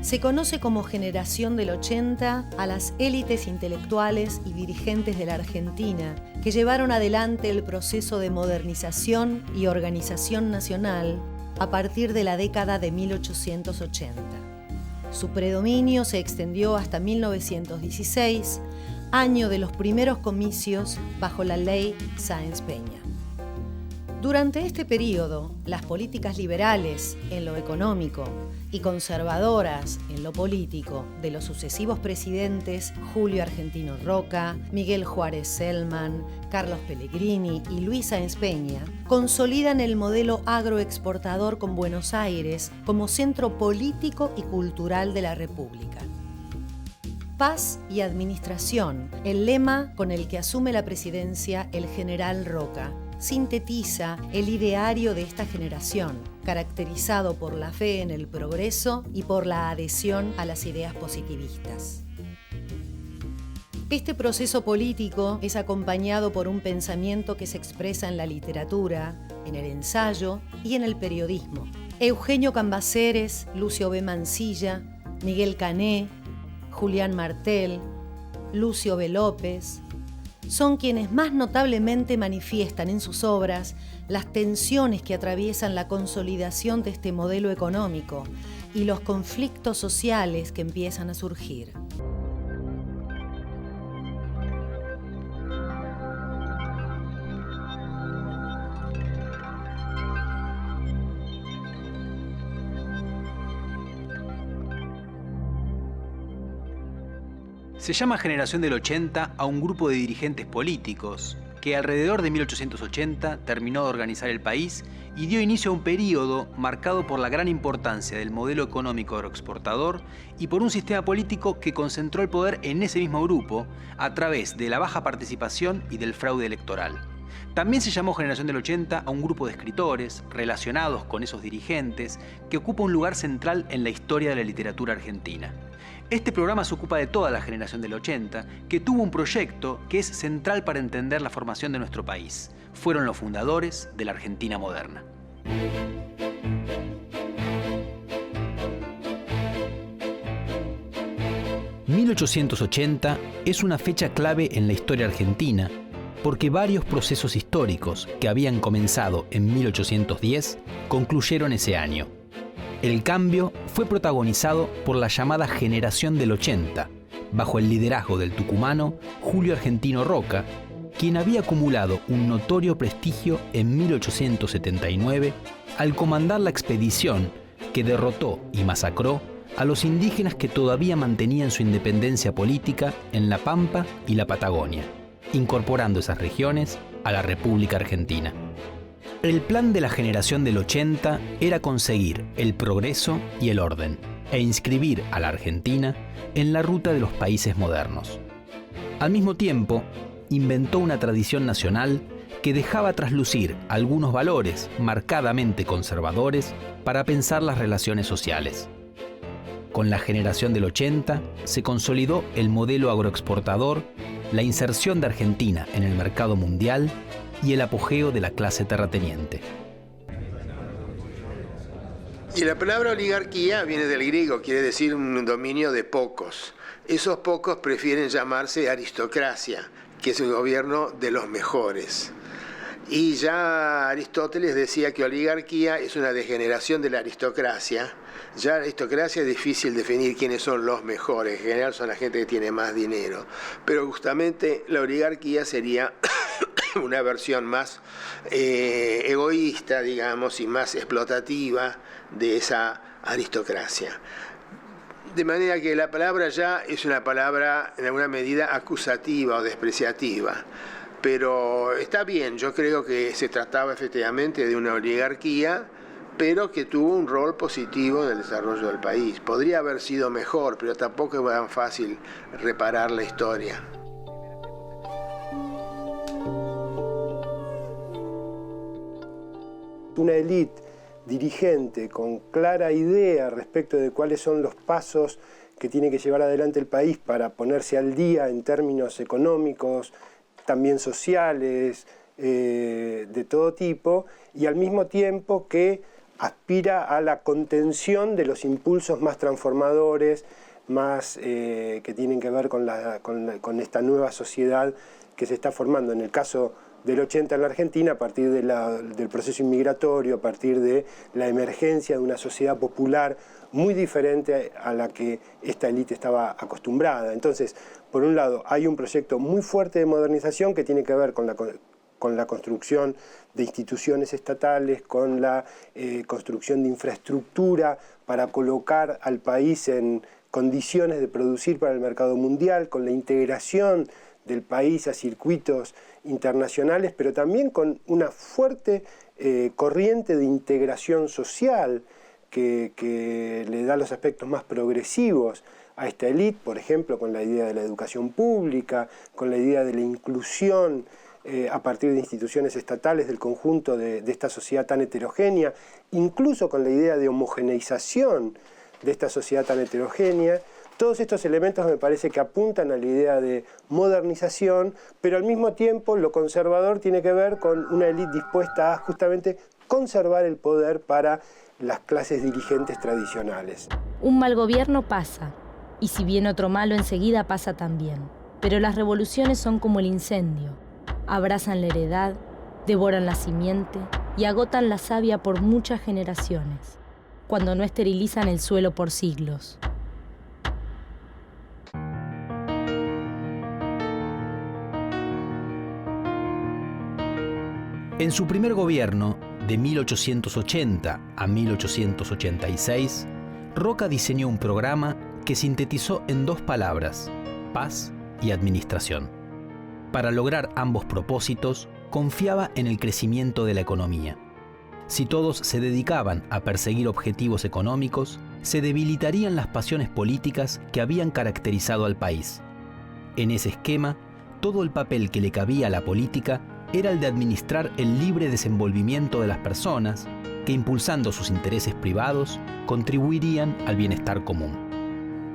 Se conoce como generación del 80 a las élites intelectuales y dirigentes de la Argentina que llevaron adelante el proceso de modernización y organización nacional a partir de la década de 1880. Su predominio se extendió hasta 1916, año de los primeros comicios bajo la ley Sáenz Peña. Durante este periodo, las políticas liberales en lo económico y conservadoras en lo político de los sucesivos presidentes Julio Argentino Roca, Miguel Juárez Celman, Carlos Pellegrini y Luis Sáenz Peña consolidan el modelo agroexportador con Buenos Aires como centro político y cultural de la República. Paz y administración, el lema con el que asume la presidencia el general Roca, sintetiza el ideario de esta generación, caracterizado por la fe en el progreso y por la adhesión a las ideas positivistas. Este proceso político es acompañado por un pensamiento que se expresa en la literatura, en el ensayo y en el periodismo. Eugenio Cambaceres, Lucio B. Mansilla, Miguel Cané, Julián Martel, Lucio B. López, son quienes más notablemente manifiestan en sus obras las tensiones que atraviesan la consolidación de este modelo económico y los conflictos sociales que empiezan a surgir. Se llama Generación del 80 a un grupo de dirigentes políticos que alrededor de 1880 terminó de organizar el país y dio inicio a un período marcado por la gran importancia del modelo económico agroexportador y por un sistema político que concentró el poder en ese mismo grupo a través de la baja participación y del fraude electoral. También se llamó Generación del 80 a un grupo de escritores relacionados con esos dirigentes que ocupa un lugar central en la historia de la literatura argentina. Este programa se ocupa de toda la generación del 80, que tuvo un proyecto que es central para entender la formación de nuestro país. Fueron los fundadores de la Argentina moderna. «1880 es una fecha clave en la historia argentina porque varios procesos históricos que habían comenzado en 1810 concluyeron ese año. El cambio fue protagonizado por la llamada Generación del 80, bajo el liderazgo del tucumano Julio Argentino Roca, quien había acumulado un notorio prestigio en 1879 al comandar la expedición que derrotó y masacró a los indígenas que todavía mantenían su independencia política en La Pampa y la Patagonia, incorporando esas regiones a la República Argentina. El plan de la Generación del 80 era conseguir el progreso y el orden e inscribir a la Argentina en la ruta de los países modernos. Al mismo tiempo, inventó una tradición nacional que dejaba traslucir algunos valores marcadamente conservadores para pensar las relaciones sociales. Con la Generación del 80 se consolidó el modelo agroexportador, la inserción de Argentina en el mercado mundial y el apogeo de la clase terrateniente. Y la palabra oligarquía viene del griego, quiere decir un dominio de pocos. Esos pocos prefieren llamarse aristocracia, que es el gobierno de los mejores. Y ya Aristóteles decía que oligarquía es una degeneración de la aristocracia. Ya la aristocracia es difícil definir quiénes son los mejores, en general son la gente que tiene más dinero. Pero justamente la oligarquía sería una versión más egoísta, digamos, y más explotativa de esa aristocracia. De manera que la palabra ya es una palabra en alguna medida acusativa o despreciativa. Pero está bien, yo creo que se trataba efectivamente de una oligarquía, pero que tuvo un rol positivo en el desarrollo del país. Podría haber sido mejor, pero tampoco es tan fácil reparar la historia. Una élite dirigente con clara idea respecto de cuáles son los pasos que tiene que llevar adelante el país para ponerse al día en términos económicos, también sociales, de todo tipo, y al mismo tiempo que aspira a la contención de los impulsos más transformadores, más que tienen que ver con esta nueva sociedad que se está formando. En el caso del 80 en la Argentina, a partir del proceso inmigratorio, a partir de la emergencia de una sociedad popular muy diferente a la que esta élite estaba acostumbrada. Entonces, por un lado, hay un proyecto muy fuerte de modernización que tiene que ver con la construcción de instituciones estatales, con la construcción de infraestructura para colocar al país en condiciones de producir para el mercado mundial, con la integración del país a circuitos internacionales, pero también con una fuerte corriente de integración social que le da los aspectos más progresivos a esta élite, por ejemplo, con la idea de la educación pública, con la idea de la inclusión a partir de instituciones estatales del conjunto de esta sociedad tan heterogénea, incluso con la idea de homogeneización de esta sociedad tan heterogénea. Todos estos elementos me parece que apuntan a la idea de modernización, pero al mismo tiempo lo conservador tiene que ver con una élite dispuesta a justamente conservar el poder para las clases dirigentes tradicionales. Un mal gobierno pasa, y si viene otro malo enseguida pasa también. Pero las revoluciones son como el incendio. Abrazan la heredad, devoran la simiente y agotan la savia por muchas generaciones, cuando no esterilizan el suelo por siglos. En su primer gobierno, de 1880 a 1886, Roca diseñó un programa que sintetizó en 2 palabras: paz y administración. Para lograr ambos propósitos, confiaba en el crecimiento de la economía. Si todos se dedicaban a perseguir objetivos económicos, se debilitarían las pasiones políticas que habían caracterizado al país. En ese esquema, todo el papel que le cabía a la política era el de administrar el libre desenvolvimiento de las personas, que impulsando sus intereses privados, contribuirían al bienestar común.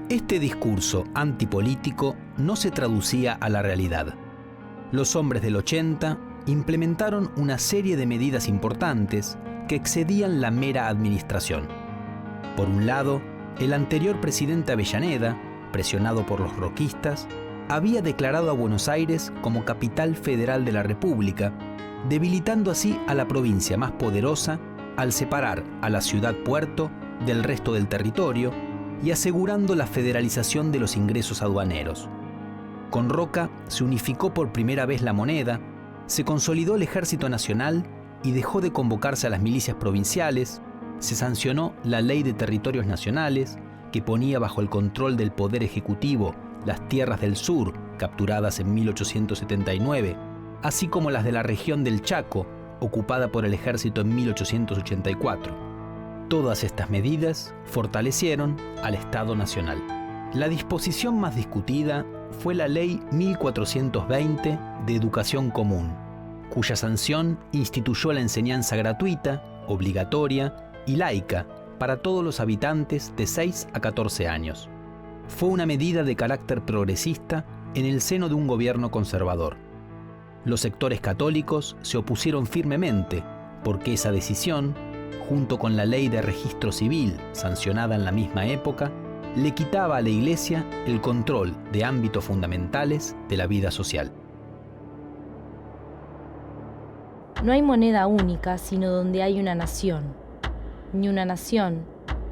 Este discurso antipolítico no se traducía a la realidad. Los hombres del 80 implementaron una serie de medidas importantes que excedían la mera administración. Por un lado, el anterior presidente Avellaneda, presionado por los roquistas, había declarado a Buenos Aires como capital federal de la República, debilitando así a la provincia más poderosa al separar a la ciudad-puerto del resto del territorio y asegurando la federalización de los ingresos aduaneros. Con Roca se unificó por primera vez la moneda, se consolidó el Ejército Nacional y dejó de convocarse a las milicias provinciales, se sancionó la Ley de Territorios Nacionales, que ponía bajo el control del Poder Ejecutivo las tierras del sur, capturadas en 1879, así como las de la región del Chaco, ocupada por el ejército en 1884. Todas estas medidas fortalecieron al Estado Nacional. La disposición más discutida fue la Ley 1420 de Educación Común, cuya sanción instituyó la enseñanza gratuita, obligatoria y laica para todos los habitantes de 6 a 14 años. Fue una medida de carácter progresista en el seno de un gobierno conservador. Los sectores católicos se opusieron firmemente porque esa decisión, junto con la Ley de Registro Civil sancionada en la misma época, le quitaba a la Iglesia el control de ámbitos fundamentales de la vida social. No hay moneda única sino donde hay una nación, ni una nación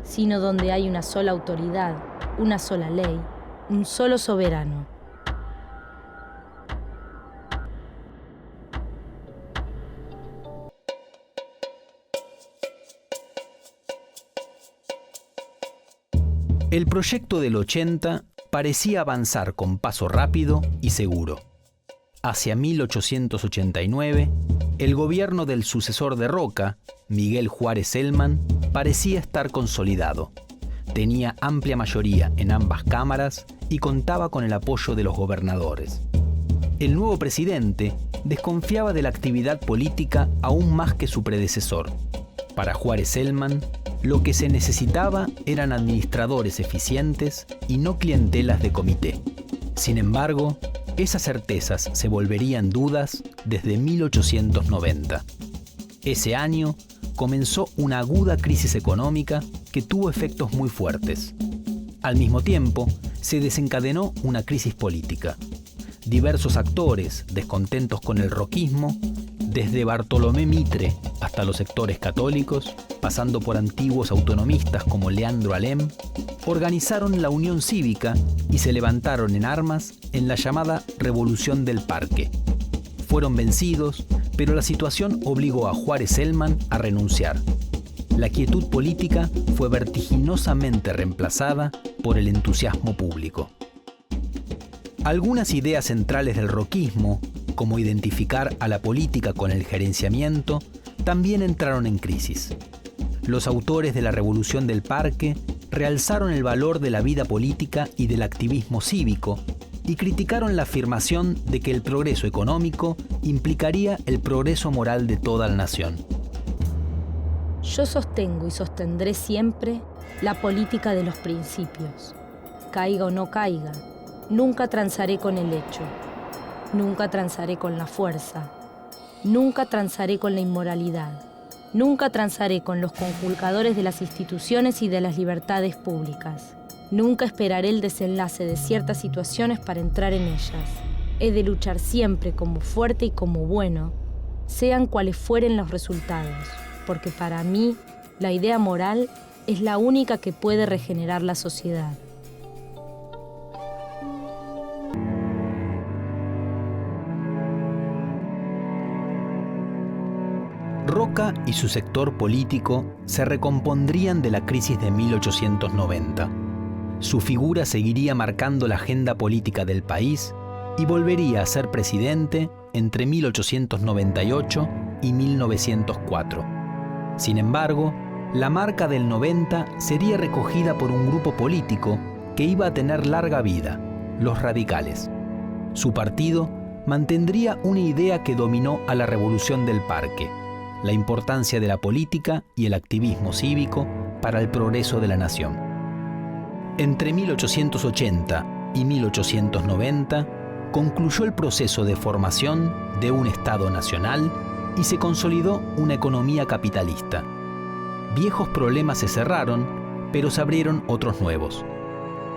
sino donde hay una sola autoridad, una sola ley, un solo soberano. El proyecto del 80 parecía avanzar con paso rápido y seguro. Hacia 1889, el gobierno del sucesor de Roca, Miguel Juárez Celman, parecía estar consolidado. Tenía amplia mayoría en ambas cámaras y contaba con el apoyo de los gobernadores. El nuevo presidente desconfiaba de la actividad política aún más que su predecesor. Para Juárez Celman, lo que se necesitaba eran administradores eficientes y no clientelas de comité. Sin embargo, esas certezas se volverían dudas desde 1890. Ese año comenzó una aguda crisis económica que tuvo efectos muy fuertes. Al mismo tiempo, se desencadenó una crisis política. Diversos actores, descontentos con el roquismo, desde Bartolomé Mitre hasta los sectores católicos, pasando por antiguos autonomistas como Leandro Alem, organizaron la Unión Cívica y se levantaron en armas en la llamada Revolución del Parque. Fueron vencidos, pero la situación obligó a Juárez Celman a renunciar. La quietud política fue vertiginosamente reemplazada por el entusiasmo público. Algunas ideas centrales del roquismo, como identificar a la política con el gerenciamiento, también entraron en crisis. Los autores de la Revolución del Parque realzaron el valor de la vida política y del activismo cívico y criticaron la afirmación de que el progreso económico implicaría el progreso moral de toda la nación. Yo sostengo y sostendré siempre la política de los principios. Caiga o no caiga, nunca transaré con el hecho, nunca transaré con la fuerza, nunca transaré con la inmoralidad, nunca transaré con los conculcadores de las instituciones y de las libertades públicas. Nunca esperaré el desenlace de ciertas situaciones para entrar en ellas. He de luchar siempre como fuerte y como bueno, sean cuales fueren los resultados, porque para mí la idea moral es la única que puede regenerar la sociedad. Roca y su sector político se recompondrían de la crisis de 1890. Su figura seguiría marcando la agenda política del país y volvería a ser presidente entre 1898 y 1904. Sin embargo, la marca del 90 sería recogida por un grupo político que iba a tener larga vida, los radicales. Su partido mantendría una idea que dominó a la Revolución del Parque: la importancia de la política y el activismo cívico para el progreso de la nación. Entre 1880 y 1890 concluyó el proceso de formación de un Estado nacional y se consolidó una economía capitalista. Viejos problemas se cerraron, pero se abrieron otros nuevos.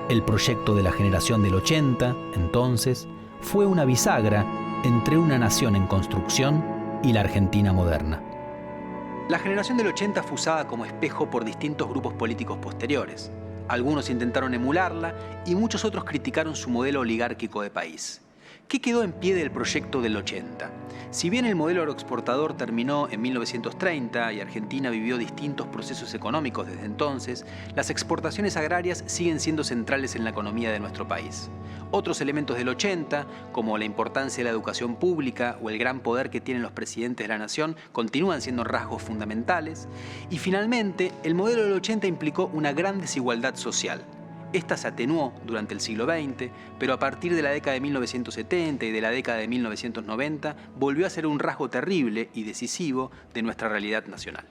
El proyecto de la generación del 80, entonces, fue una bisagra entre una nación en construcción y la Argentina moderna. La generación del 80 fue usada como espejo por distintos grupos políticos posteriores. Algunos intentaron emularla y muchos otros criticaron su modelo oligárquico de país. ¿Qué quedó en pie del proyecto del 80? Si bien el modelo agroexportador terminó en 1930 y Argentina vivió distintos procesos económicos desde entonces, las exportaciones agrarias siguen siendo centrales en la economía de nuestro país. Otros elementos del 80, como la importancia de la educación pública o el gran poder que tienen los presidentes de la nación, continúan siendo rasgos fundamentales. Y finalmente, el modelo del 80 implicó una gran desigualdad social. Esta se atenuó durante el siglo XX, pero a partir de la década de 1970 y de la década de 1990 volvió a ser un rasgo terrible y decisivo de nuestra realidad nacional.